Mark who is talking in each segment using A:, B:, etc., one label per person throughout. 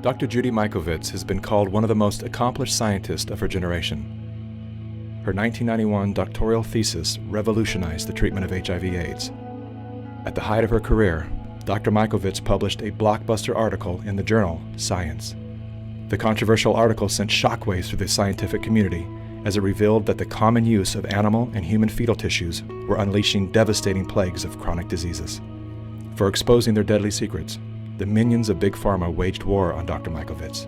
A: Dr. Judy Mikovits has been called one of the most accomplished scientists of her generation. Her 1991 doctoral thesis revolutionized the treatment of HIV/AIDS. At the height of her career, Dr. Mikovits published a blockbuster article in the journal Science. The controversial article sent shockwaves through the scientific community as it revealed that the common use of animal and human fetal tissues were unleashing devastating plagues of chronic diseases. For exposing their deadly secrets, the minions of Big Pharma waged war on Dr. Mikovits,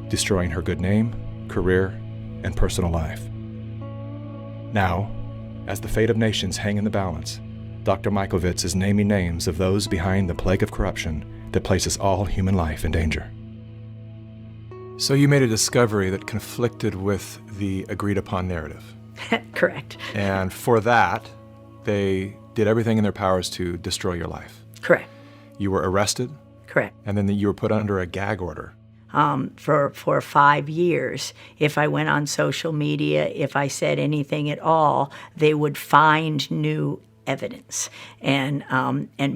A: destroying her good name, career, and personal life. Now, as the fate of nations hang in the balance, Dr. Mikovits is naming names of those behind the plague of corruption that places all human life in danger. So you made a discovery that conflicted with the agreed-upon narrative.
B: Correct.
A: And for that, they did everything in their powers to destroy your life.
B: Correct.
A: You were arrested.
B: Correct.
A: And then you were put under a gag order.
B: For 5 years, if I went on social media, if I said anything at all, they would find new evidence and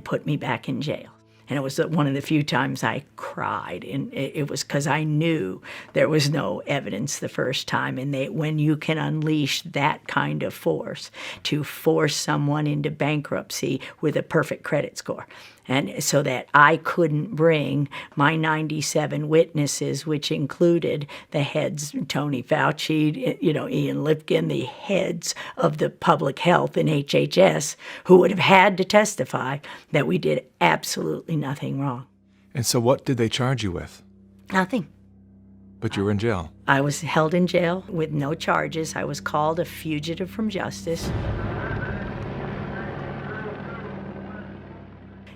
B: put me back in jail. And it was one of the few times I cried, and it was because I knew there was no evidence the first time. And when you can unleash that kind of force to force someone into bankruptcy with a perfect credit score, and so that I couldn't bring my 97 witnesses, which included the heads, Tony Fauci, Ian Lipkin, the heads of the public health in HHS, who would have had to testify that we did absolutely nothing wrong.
A: And so what did they charge you with?
B: Nothing.
A: But you were in jail.
B: I was held in jail with no charges. I was called a fugitive from justice.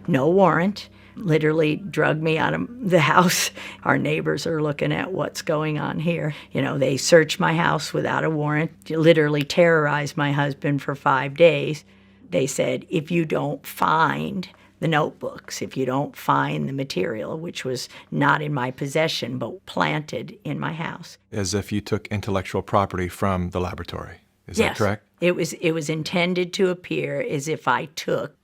B: No warrant, literally drugged me out of the house. Our neighbors are looking at what's going on here. They searched my house without a warrant, literally terrorized my husband for 5 days. They said, if you don't find the notebooks, if you don't find the material, which was not in my possession but planted in my house.
A: As if you took intellectual property from the laboratory. Is
B: Yes.
A: that correct?
B: It was intended to appear as if I took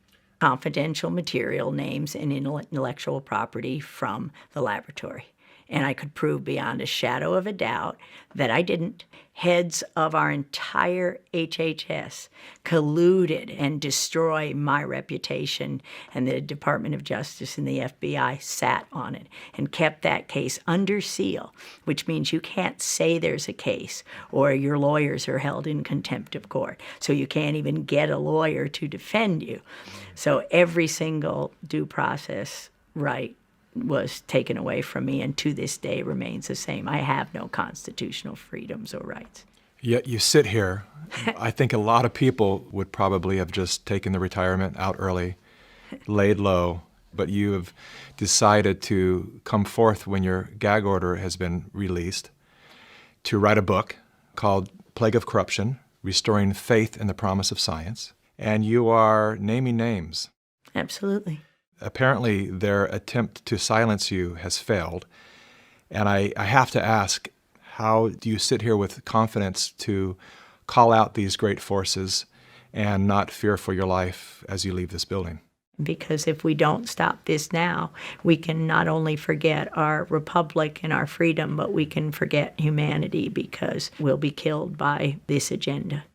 B: confidential material, names, and intellectual property from the laboratory. And I could prove beyond a shadow of a doubt that I didn't. Heads of our entire HHS colluded and destroyed my reputation, and the Department of Justice and the FBI sat on it and kept that case under seal, which means you can't say there's a case or your lawyers are held in contempt of court. So you can't even get a lawyer to defend you. So every single due process right was taken away from me, and to this day remains the same. I have no constitutional freedoms or rights.
A: Yet you sit here. I think a lot of people would probably have just taken the retirement out early, laid low, but you have decided to come forth when your gag order has been released to write a book called Plague of Corruption, Restoring Faith in the Promise of Science, and you are naming names.
B: Absolutely.
A: Apparently, their attempt to silence you has failed. And I have to ask, how do you sit here with confidence to call out these great forces and not fear for your life as you leave this building?
B: Because if we don't stop this now, we can not only forget our republic and our freedom, but we can forget humanity because we'll be killed by this agenda.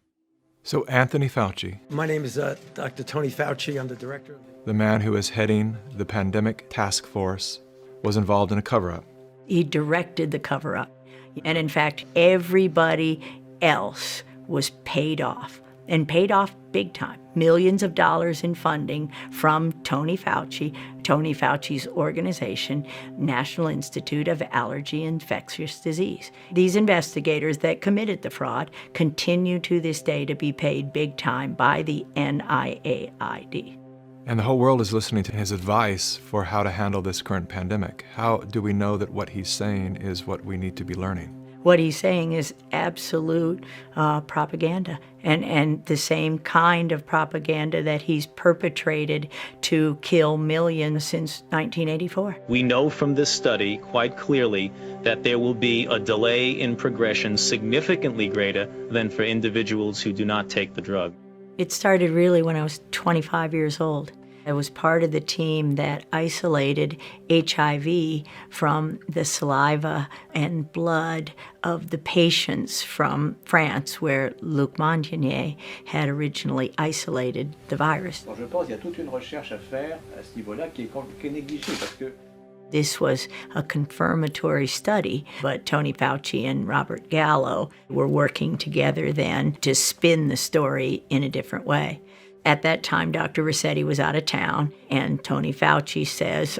A: So Anthony Fauci.
C: My name is Dr. Tony Fauci. I'm the director.
A: The man who is heading the pandemic task force was involved in a cover-up.
B: He directed the cover-up. And in fact, everybody else was paid off, and paid off big time. Millions of dollars in funding from Tony Fauci's organization, National Institute of Allergy and Infectious Disease. These investigators that committed the fraud continue to this day to be paid big time by the NIAID.
A: And the whole world is listening to his advice for how to handle this current pandemic. How do we know that what he's saying is what we need to be learning?
B: What he's saying is absolute propaganda, and the same kind of propaganda that he's perpetrated to kill millions since 1984.
D: We know from this study quite clearly that there will be a delay in progression significantly greater than for individuals who do not take the drug.
B: It started really when I was 25 years old. I was part of the team that isolated HIV from the saliva and blood of the patients from France, where Luc Montagnier had originally isolated the virus.
E: Je pense qu'il y a toute une recherche à faire à ce niveau-là qui est négligée parce que
B: This was a confirmatory study, but Tony Fauci and Robert Gallo were working together then to spin the story in a different way. At that time, Dr. Rossetti was out of town, and Tony Fauci says,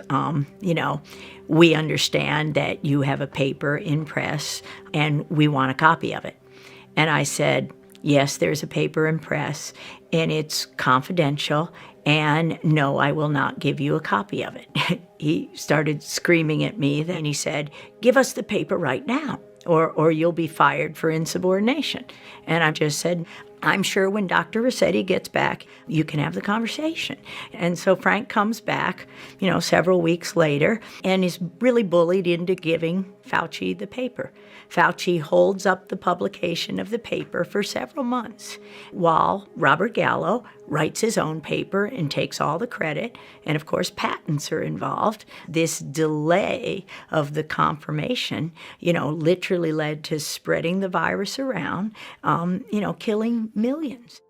B: we understand that you have a paper in press, and we want a copy of it. And I said, yes, there's a paper in press, and it's confidential, and no, I will not give you a copy of it. He started screaming at me, then he said, give us the paper right now, or you'll be fired for insubordination. And I just said, I'm sure when Dr. Rossetti gets back, you can have the conversation. And so Frank comes back, several weeks later, and is really bullied into giving Fauci the paper. Fauci holds up the publication of the paper for several months, while Robert Gallo writes his own paper and takes all the credit, and of course patents are involved. This delay of the confirmation, literally led to spreading the virus around, killing millions.